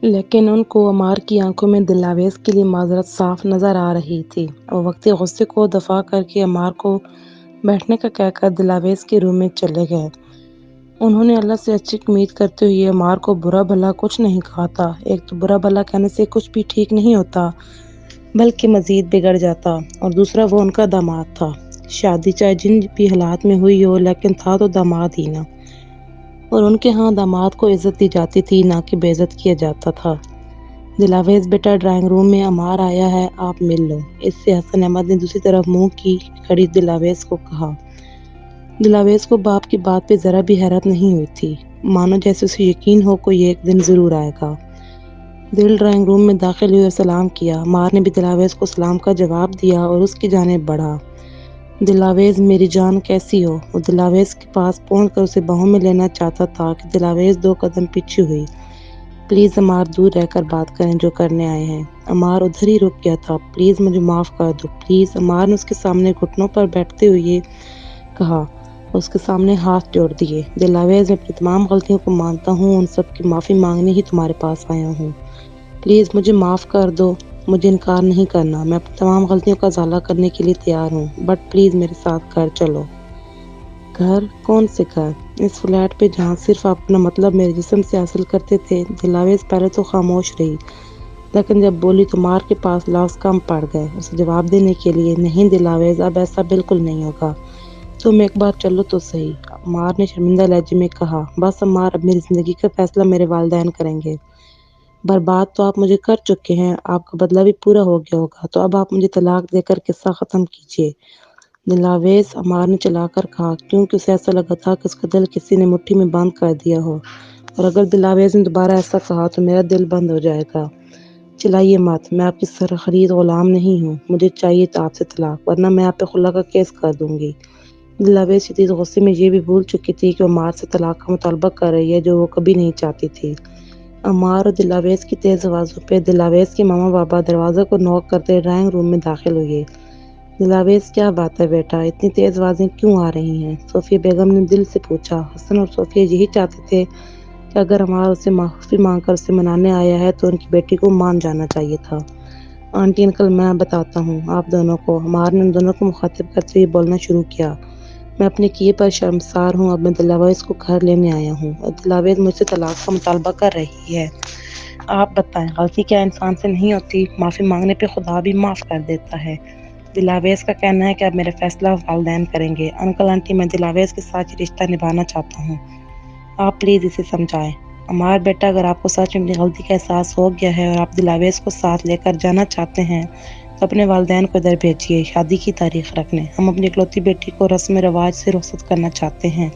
لیکن ان کو عمار کی آنکھوں میں دلاویز کے لیے معذرت صاف نظر آ رہی تھی۔ وہ وقتی غصے کو دفاع کر کے عمار کو بیٹھنے کا کہہ کر دلاویز کے روم میں چلے گئے۔ انہوں نے اللہ سے اچھی امید کرتے ہوئے عمار کو برا بھلا کچھ نہیں کہا تھا۔ ایک تو برا بھلا کہنے سے کچھ بھی ٹھیک نہیں ہوتا بلکہ مزید بگڑ جاتا، اور دوسرا وہ ان کا داماد تھا۔ شادی چاہے جن بھی حالات میں ہوئی ہو لیکن تھا تو داماد ہی نا، اور ان کے ہاں داماد کو عزت دی جاتی تھی نہ کہ بے عزت کیا جاتا تھا۔ دلاویز بیٹا ڈرائنگ روم میں عمار آیا ہے، آپ مل لو۔ اس سے حسن احمد نے دوسری طرف منہ کی کھڑی دلاویز کو کہا۔ دلاویز کو باپ کی بات پہ ذرا بھی حیرت نہیں ہوئی تھی، مانو جیسے اسے یقین ہو کوئی ایک دن ضرور آئے گا۔ دل ڈرائنگ روم میں داخل ہوئے اور سلام کیا۔ عمار نے بھی دلاویز کو سلام کا جواب دیا اور اس کی جانب بڑھا۔ دلاویز میری جان کیسی ہو؟ وہ دلاویز کے پاس پہنچ کر اسے باہوں میں لینا چاہتا تھا کہ دلاویز 2 قدم پیچھے ہوئی۔ پلیز عمار، دور رہ کر بات کریں جو کرنے آئے ہیں۔ عمار ادھر ہی رک گیا تھا۔ پلیز مجھے معاف کر دو، پلیز۔ عمار نے اس کے سامنے گھٹنوں پر بیٹھتے ہوئے کہا، اس کے سامنے ہاتھ جوڑ دیے۔ دلاویز، میں اپنی تمام غلطیوں کو مانتا ہوں، ان سب کی معافی مانگنے ہی تمہارے پاس آیا ہوں۔ پلیز مجھے معاف کر دو، مجھے انکار نہیں کرنا، میں اپنی تمام غلطیوں کا ازالہ کرنے کے لیے تیار ہوں، بٹ پلیز میرے ساتھ گھر چلو۔ گھر؟ کون سے گھر؟ اس فلیٹ پہ جہاں صرف آپ اپنا مطلب میرے جسم سے حاصل کرتے تھے۔ دلاویز پہلے تو خاموش رہی، لیکن جب بولی تو عمار کے پاس لفظ کم پڑ گئے اسے جواب دینے کے لیے۔ نہیں دلاویز، اب ایسا بالکل نہیں ہوگا، تم ایک بار چلو تو صحیح، عمار نے شرمندہ لہجے میں کہا۔ بس عمار، اب میری زندگی کا فیصلہ میرے والدین کریں گے۔ برباد تو آپ مجھے کر چکے ہیں، آپ کا بدلہ بھی پورا ہو گیا ہوگا، تو اب آپ مجھے طلاق دے کر قصہ ختم کیجیے۔ دلاویز، عمار نے چلا کر کہا، کیونکہ اسے ایسا لگا تھا کہ اس کا دل کسی نے مٹھی میں بند کر دیا ہو، اور اگر دلاویز نے دوبارہ ایسا کہا تو میرا دل بند ہو جائے گا۔ چلائیے مت، میں آپ کی سر خرید غلام نہیں ہوں، مجھے چاہیے تو آپ سے طلاق، ورنہ میں آپ پہ خلا کا کیس کر دوں گی۔ دلاویز شدید غصے میں یہ بھی بھول چکی تھی کہ وہ عمار سے طلاق کا مطالبہ کر رہی ہے جو وہ کبھی نہیں چاہتی تھی۔ عمار اور دلاویز کی تیز آوازوں پہ دلاویز کے ماما بابا دروازے کو نوک کرتے ڈرائنگ روم میں داخل ہوئے۔ دلاویز، کیا بات ہے بیٹا، اتنی تیز آوازیں کیوں آ رہی ہیں؟ صوفیہ بیگم نے دل سے پوچھا۔ حسن اور صوفیہ یہی چاہتے تھے کہ اگر عمار اسے معافی مانگ کر اسے منانے آیا ہے تو ان کی بیٹی کو مان جانا چاہیے تھا۔ آنٹی انکل، میں بتاتا ہوں آپ دونوں کو۔ عمار نے ان دونوں کو مخاطب کرتے ہوئے بولنا شروع کیا۔ میں اپنے کیے پر شرمسار ہوں، اب میں دلاویز کو گھر لینے آیا ہوں، اور دلاویز مجھ سے طلاق کا مطالبہ کر رہی ہے۔ آپ بتائیں، غلطی کیا انسان سے نہیں ہوتی؟ معافی مانگنے پہ خدا بھی معاف کر دیتا ہے۔ دلاویز کا کہنا ہے کہ اب میرا فیصلہ والدین کریں گے۔ انکل آنٹی، میں دلاویز کے ساتھ یہ رشتہ نبھانا چاہتا ہوں، آپ پلیز اسے سمجھائیں۔ عمار بیٹا، اگر آپ کو سچ میں اپنی غلطی کا احساس ہو گیا ہے اور آپ دلاویز کو ساتھ لے کر جانا چاہتے ہیں تو اپنے والدین کو ادھر بھیجیے، شادی کی تاریخ رکھ لیں، ہم اپنی اکلوتی بیٹی کو رسم رواج سے رخصت کرنا چاہتے ہیں۔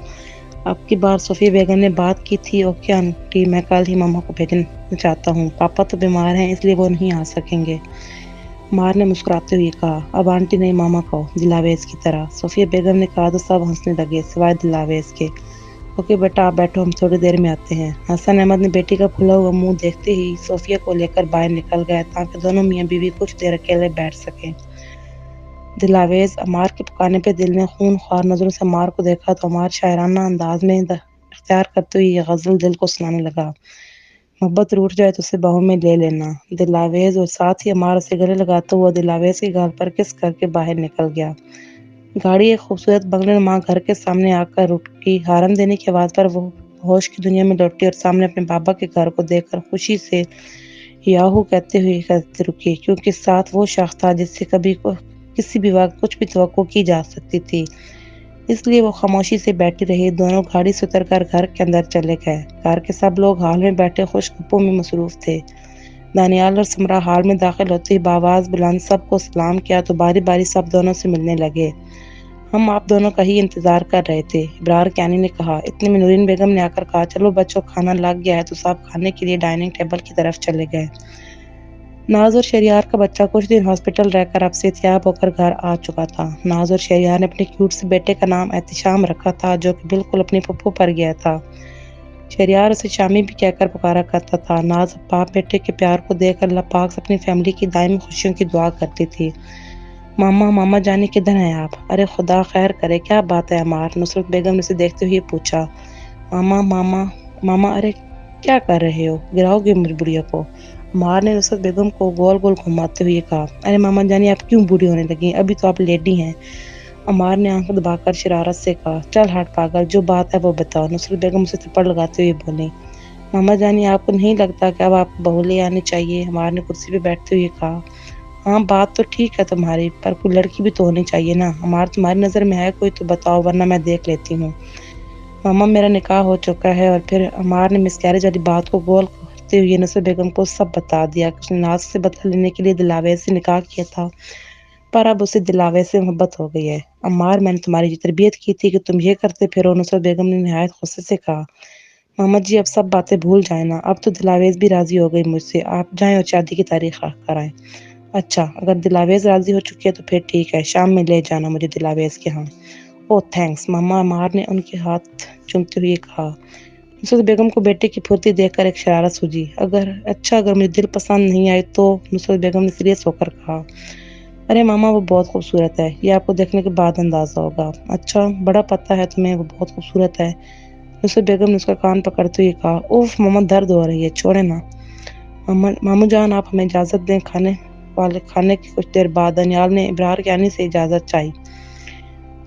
اب کی بار صوفیہ بیگم نے بات کی تھی۔ اوکے آنٹی، میں کل ہی ماما کو بھیجنا چاہتا ہوں، پاپا تو بیمار ہیں اس لیے وہ نہیں آ سکیں گے۔ عمار نے مسکراتے ہوئے کہا۔ اب آنٹی نہیں ماما کہو، دلاویز کی طرح۔ صوفیہ بیگم نے کہا تو سب ہنسنے لگے سوائے دلاویز کے۔ اوکے بیٹا، آپ بیٹھو، ہم تھوڑی دیر میں آتے ہیں۔ حسن احمد نے بیٹی کا پھلا ہوا منہ دیکھتے ہی صوفیہ کو لے کر باہر نکل گئے تاکہ دونوں میاں بیوی کچھ دیر اکیلے بیٹھ سکیں۔ دلاویز، عمار کے پکارنے پہ دل نے خون خوار نظروں سے عمار کو دیکھا تو عمار شاعرانہ انداز میں اختیار کرتے ہوئے یہ غزل دل کو سنانے لگا۔ محبت روٹھ جائے تو اسے باہوں میں لے لینا۔ دلاویز، اور ساتھ ہی عمار اسے گلے لگاتا ہوا دلاویز کے گال پر کس کر کے باہر نکل گیا۔ گاڑی ایک خوبصورت بنگلے نما گھر کے سامنے آ کر رکی۔ ہارن دینے کی آواز پر وہ ہوش کی دنیا میں لوٹی اور سامنے اپنے بابا کے گھر کو دیکھ کر خوشی سے یاہو کہتے ہوئے رکی، کیونکہ ساتھ وہ شخص تھا جس سے کبھی کسی بھی وقت کچھ بھی توقع کی جا سکتی تھی۔ اس لیے وہ خاموشی سے بیٹھی رہی۔ دونوں گاڑی سے اتر کر گھر کے اندر چلے گئے۔ گھر کے سب لوگ ہال میں بیٹھے خوش گپوں میں مصروف تھے۔ دانیال اور سمرا ہال میں داخل ہوتے ہی بآواز بلند سب کو سلام کیا تو باری باری سب دونوں سے ملنے لگے۔ ہم آپ دونوں کا ہی انتظار کر رہے تھے، ابرار کیانی نے کہا۔ اتنے میں نورین بیگم نے آ کر کہا، چلو بچوں، کھانا لگ گیا ہے تو سب کھانے کے لیے ڈائننگ ٹیبل کی طرف چلے گئے۔ ناز اور شہریار کا بچہ کچھ دن ہاسپٹل رہ کر اب صحتیاب ہو کر گھر آ چکا تھا۔ ناز اور شہریار نے اپنے کیوٹ سے بیٹے کا نام احتشام رکھا تھا جو کہ بالکل اپنی پھپھو پر گیا تھا۔ شہریار اسے شامی بھی کہہ کر پکارا کرتا تھا۔ ناز باپ بیٹے کے پیار کو دیکھ کر اللہ پاک سے اپنی فیملی کی دائمی خوشیوں کی دعا کرتی تھی۔ ماما، ماما جانی کدھر ہیں آپ؟ ارے خدا خیر کرے، کیا بات ہے عمار؟ نصرت بیگم نے اسے دیکھتے ہوئے پوچھا۔ ماما، ماما، ماما، ارے کیا کر رہے ہو؟ گراؤ گے میری بڑھیا کو؟ عمار نے نصرت بیگم کو گول گول گھماتے ہوئے کہا۔ ارے ماما جانی آپ کیوں بوڑھی ہونے لگی؟ ابھی تو آپ لیڈی ہیں۔ عمار نے آنکھ دبا کر شرارت سے کہا۔ چل ہٹ پاگل، جو بات ہے وہ بتاؤ، نصرت بیگم اسے تھپڑ لگاتے ہوئے بولی۔ ماما جانی آپ کو نہیں لگتا کہ اب آپ کو بہو لے آنی چاہیے؟ عمار نے کرسی پہ بیٹھتے ہوئے کہا۔ ہاں بات تو ٹھیک ہے تمہاری، پر کوئی لڑکی بھی تو ہونی چاہیے نا۔ عمار تمہاری نظر میں ہے کوئی تو بتاؤ ورنہ میں دیکھ لیتی ہوں۔ ماما میرا نکاح ہو چکا ہے۔ اور پھر عمار نے مسکیریج والی بات کو گول کرتے ہوئے نصرت بیگم کو سب بتا دیا کہ اس نے ناز سے بدلہ لینے کے لیے دلاویز سے نکاح کیا تھا، پر اب اسے دلاویز سے محبت ہو گئی ہے۔ عمار میں نے تمہاری تربیت کی تھی کہ تم یہ کرتے پھرو، نصرت بیگم نے نہایت غصے سے کہا۔ ماما جی اب سب باتیں بھول جائیں نا، اب تو دلاویز بھی راضی ہو گئی مجھ سے، آپ جائیں اور شادی کی تاریخ رکھ کر آئیں۔ اچھا اگر دلاویز راضی ہو چکی ہے تو پھر ٹھیک ہے، شام میں لے جانا مجھے دلاویز کے ہاں۔ او تھینکس ماما، عمار نے ان کے ہاتھ چومتے ہوئے کہا۔ نصرت بیگم کو بیٹے کی پھرتی دیکھ کر ایک شرارت سوجی۔ اگر مجھے دل پسند نہیں آئی تو؟ نصرت بیگم نے سیریس ہو کر کہا۔ ارے ماما وہ بہت خوبصورت ہے، یہ آپ کو دیکھنے کے بعد اندازہ ہوگا۔ اچھا بڑا پتہ ہے تمہیں وہ بہت خوبصورت ہے؟ نصرت بیگم نے اس کا کان پکڑتے ہوئے کہا۔ اوف ماما درد ہو رہی ہے، چھوڑے نا۔ مامو جان آپ ہمیں اجازت دیں، کھانے کی کچھ دیر بعد دانیال نے ابرار کیانی سے اجازت چاہی۔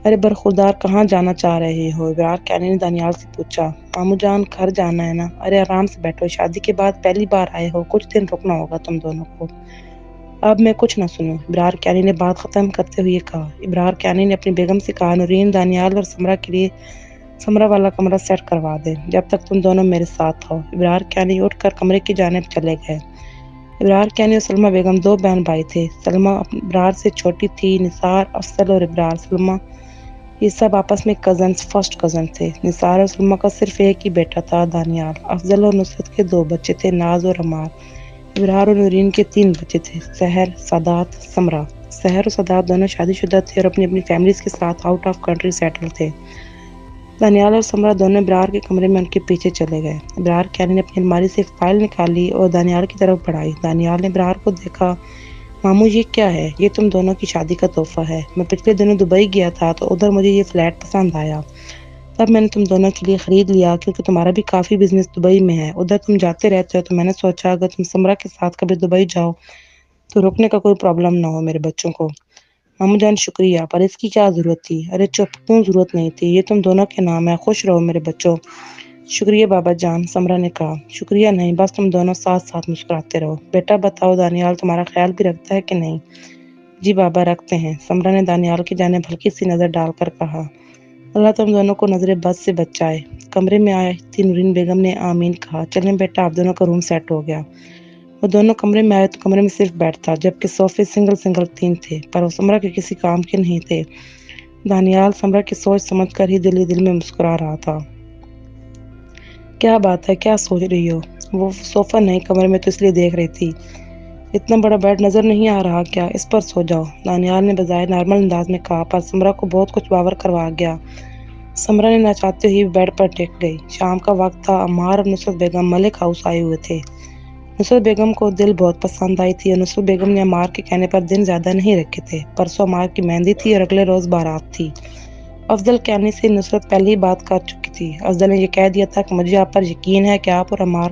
ارے برخوردار کہاں جانا چاہ رہے ہو؟ ابرار کیانی نے دانیال سے پوچھا۔ مامو جان گھر جانا ہے نا۔ ارے آرام سے بیٹھو، شادی کے بعد پہلی بار آئے ہو، کچھ دن رکنا ہوگا تم دونوں کو۔ اب میں کچھ نہ سنوں، ابرار کیانی نے بات ختم کرتے ہوئے کہا۔ ابرار کیانی نے اپنی بیگم سے کہا، نورین دانیال اور سمرہ کے لیے سمرہ والا کمرہ سیٹ کروا دے جب تک تم دونوں میرے ساتھ ہو۔ ابرار کیانی اٹھ کر کمرے کی جانب چلے گئے۔ ابرار کیانی اور سلمیٰ بیگم دو بہن بھائی تھے۔ سلمیٰ ابرار سے چھوٹی تھی۔ نثار، افضل اور ابرار، سلمیٰ یہ سب آپس میں فرسٹ کزن تھے۔ نثار اور سلمیٰ کا صرف ایک ہی بیٹا تھا، دانیال۔ افضل اور نصرت کے دو بچے تھے، ناز اور عمار۔ ابرار اور نورین کے تین بچے تھے، سحر، سادات، سمرہ۔ سحر اور سادات دونوں شادی شدہ تھے اور اپنی اپنی فیملیز کے ساتھ آؤٹ آف کنٹری سیٹل تھے۔ دانیال اور سمرہ دونوں ابرار کے کمرے میں ان کے پیچھے چلے گئے۔ ابرار کیانی نے اپنی الماری سے ایک فائل نکالی اور دانیال کی طرف بڑھائی۔ دانیال نے ابرار کو دیکھا۔ ماموں یہ کیا ہے؟ یہ تم دونوں کی شادی کا تحفہ ہے۔ میں پچھلے دنوں دبئی گیا تھا تو ادھر مجھے یہ فلیٹ پسند آیا، تب میں نے تم دونوں کے لیے خرید لیا، کیونکہ تمہارا بھی کافی بزنس دبئی میں ہے، ادھر تم جاتے رہتے ہو، تو میں نے سوچا اگر تم سمرہ کے ساتھ کبھی دبئی جاؤ تو رکنے کا کوئی پرابلم نہ ہو میرے بچوں کو۔ ماموں جان شکریہ، پر اس کی کیا ضرورت تھی؟ ارے چپ، کیوں ضرورت نہیں تھی؟ یہ تم دونوں کے نام ہے، خوش رہو میرے بچوں۔ شکریہ بابا جان، سمرہ نے کہا۔ شکریہ نہیں، بس تم دونوں ساتھ ساتھ مسکراتے رہو۔ بیٹا بتاؤ دانیال تمہارا خیال بھی رکھتا ہے کہ نہیں؟ جی بابا رکھتے ہیں، سمرہ نے دانیال کی جانب ہلکی سی نظر ڈال کر کہا۔ اللہ تم دونوں کو نظر بد سے بچائے۔ کمرے میں آئی تھی نورین بیگم نے آمین کہا۔ چلیں بیٹا آپ دونوں کا روم سیٹ ہو گیا۔ وہ دونوں کمرے میں آئے تو کمرے میں صرف بیڈ تھا، جبکہ صوفے سنگل تین تھے، پر وہ سمرہ کے کسی کام کے نہیں تھے۔ دانیال سمرہ کی سوچ سمجھ کر ہی دل ہی دل میں مسکرا رہا تھا۔ کیا بات ہے، کیا سوچ رہی ہو؟ وہ صوفہ نہیں کمرے میں تو اس لیے دیکھ رہی تھی۔ اتنا بڑا بیڈ نظر نہیں آ رہا کیا؟ اس پر سو جاؤ، دانیال نے بظاہر نارمل انداز میں کہا، پر سمرہ کو بہت کچھ باور کروا گیا۔ سمرہ نے نہ چاہتے ہوئے بیڈ پر ٹک گئی۔ شام کا وقت تھا، عمار اور نصرت بیگم ملک ہاؤس آئے ہوئے تھے۔ نصرت بیگم کو دل بہت پسند آئی تھی اور نصرت بیگم نے عمار کے کہنے پر دن زیادہ نہیں رکھے تھے۔ پرسوں عمار کی مہندی تھی اور اگلے روز بارات تھی۔ افضل کیانی سے نصرت پہلے ہی بات کر چکی تھی۔ افضل نے یہ کہہ دیا تھا کہ مجھے آپ پر یقین ہے کہ آپ اور عمار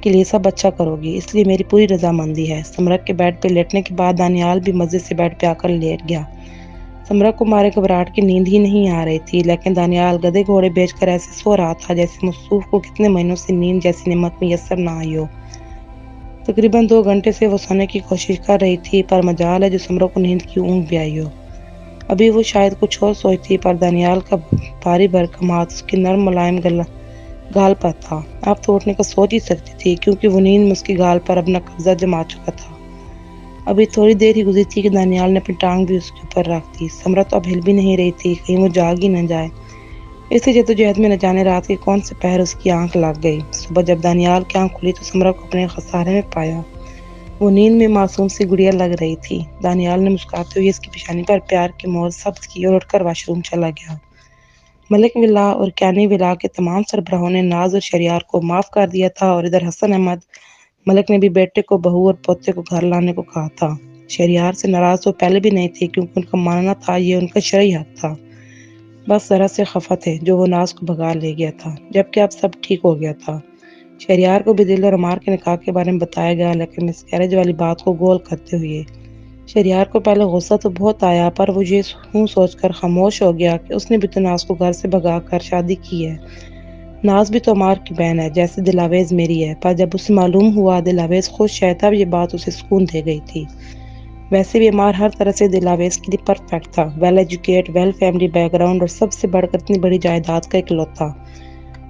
کے لیے سب اچھا کرو گی، اس لیے میری پوری رضامندی ہے۔ سمرہ کے بیڈ پہ لیٹنے کے بعد دانیال بھی مزے سے بیڈ پہ آ کر لیٹ گیا۔ سمرہ کو مارے گھبراہٹ کی نیند ہی نہیں آ رہی تھی، لیکن دانیال گدھے گھوڑے بیچ کر ایسے سو رہا تھا جیسے مصروف کو کتنے مہینوں سے نیند جیسی نعمت میسر نہ آئی ہو۔ تقریباً 2 گھنٹے سے وہ سونے کی کوشش کر رہی تھی، پر مجال ہے جو سمرہ کو نیند کی اونگ بھی آئی ہو۔ ابھی وہ شاید کچھ اور سوچتی، پر دانیال کا بھاری بھرکم ہاتھ اس کی نرم ملائم گال پر تھا۔ اب تو اٹھنے کا سوچ ہی سکتی تھی، کیونکہ وہ نیند میں اس کی گال پر اپنا قبضہ جما چکا تھا۔ ابھی تھوڑی دیر ہی گزری تھی کہ دانیال نے اپنی ٹانگ بھی اس کے اوپر رکھ دی۔ سمرہ تو اب ہل بھی نہیں رہی تھی، کہیں وہ جاگ ہی نہ جائے۔ اسی جدوجہد میں نہ جانے رات کے کون سے پہر اس کی آنکھ لگ گئی۔ صبح جب دانیال کی آنکھ کھلی تو سمرہ کو اپنے خسارے میں پایا۔ وہ نیند میں معصوم سی گڑیا لگ رہی تھی۔ دانیال نے مسکراتے ہوئے اس کی پیشانی پر پیار کی مہر ثبت کی اور اٹھ کر واش روم چلا گیا۔ ملک ولا اور کیانی ولا کے تمام سربراہوں نے ناز اور شہریار کو معاف کر دیا تھا، اور ادھر حسن احمد ملک نے بھی بیٹے کو، بہو اور پوتے کو گھر لانے کو کہا تھا۔ شہریار سے ناراض تو پہلے بھی نہیں تھی، کیونکہ ان کا ماننا تھا یہ ان کا شرعی حق تھا۔ بس ذرا سے خفا تھے جو وہ ناز کو بھگا لے گیا تھا، جبکہ اب سب ٹھیک ہو گیا تھا۔ شہریار کو بھی دل اور عمار کے نکاح کے بارے میں بتایا گیا، لیکن مس کیرج والی بات کو گول کرتے ہوئے شہریار کو پہلے غصہ تو بہت آیا، پر وہ یہ سوچ کر خاموش ہو گیا کہ اس نے بھی تو ناز کو گھر سے بھگا کر شادی کی ہے۔ ناز بھی تو عمار کی بہن ہے، جیسے دلاویز میری ہے۔ پر جب اسے معلوم ہوا دلاویز خوش ہے، تب یہ بات اسے سکون دے گئی تھی۔ ویسے بھی عمار ہر طرح سے دلاویز کے لیے پرفیکٹ تھا، well educate, well family background, اور سب سے بڑھ کر اتنی بڑی جائیداد کا اکلوتا۔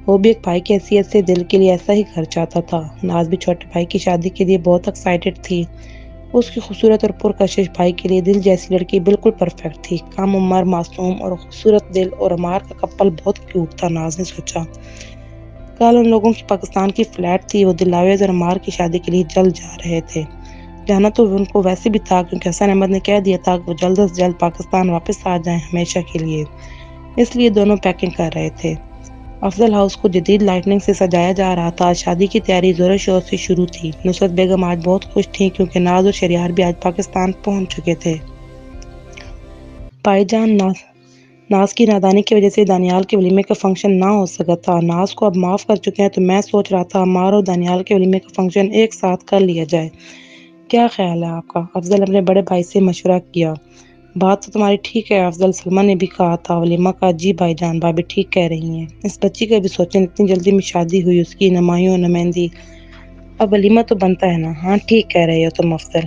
وہ بھی ایک بھائی کی حیثیت سے دل کے لیے ایسا ہی گھر چاہتا تھا۔ ناز بھی چھوٹے بھائی کی شادی کے لیے بہت ایکسائٹڈ تھی۔ اس کی خوبصورت اور پرکشش بھائی کے لیے دل جیسی لڑکی بالکل پرفیکٹ تھی، کم عمر، معصوم اور خوبصورت دل، اور عمار کا کپل بہت کیوٹ تھا۔ ناز نے سوچا کل ان لوگوں کی پاکستان کی فلیٹ تھی، وہ دلاویز اور عمار کی شادی کے لیے جلد جا رہے تھے۔ جانا تو ان کو ویسے بھی تھا، کیونکہ حسن احمد نے کہہ دیا تھا کہ وہ جلد از جلد پاکستان واپس آ جائیں ہمیشہ کے لیے، اس لیے دونوں پیکنگ کر رہے تھے۔ افضل ہاؤس کو جدید لائٹننگ سے سجایا جا رہا تھا۔ شادی کی تیاری زور و شور سے شروع تھی۔ نصرت بیگم آج بہت خوش تھیں، کیونکہ ناز اور شہریار بھی آج پاکستان پہنچ چکے تھے۔ بھائی جان، ناز کی نادانی کی وجہ سے دانیال کے ولیمے کا فنکشن نہ ہو سکا تھا۔ ناز کو اب معاف کر چکے ہیں، تو میں سوچ رہا تھا عمار اور دانیال کے ولیمے کا فنکشن ایک ساتھ کر لیا جائے۔ کیا خیال ہے آپ کا؟ افضل اپنے بڑے بھائی سے مشورہ کیا۔ بات تو تمہاری ٹھیک ہے افضل، سلمیٰ نے بھی کہا تھا ولیمہ کا۔ جی بھائی جان، بھابی ٹھیک کہہ رہی ہیں۔ اس بچی کا بھی سوچیں، اتنی جلدی میں شادی ہوئی، اس کی نہ مایوں نہ مہندی، اب ولیمہ تو بنتا ہے نا۔ ہاں ٹھیک کہہ رہے ہو تم افضل۔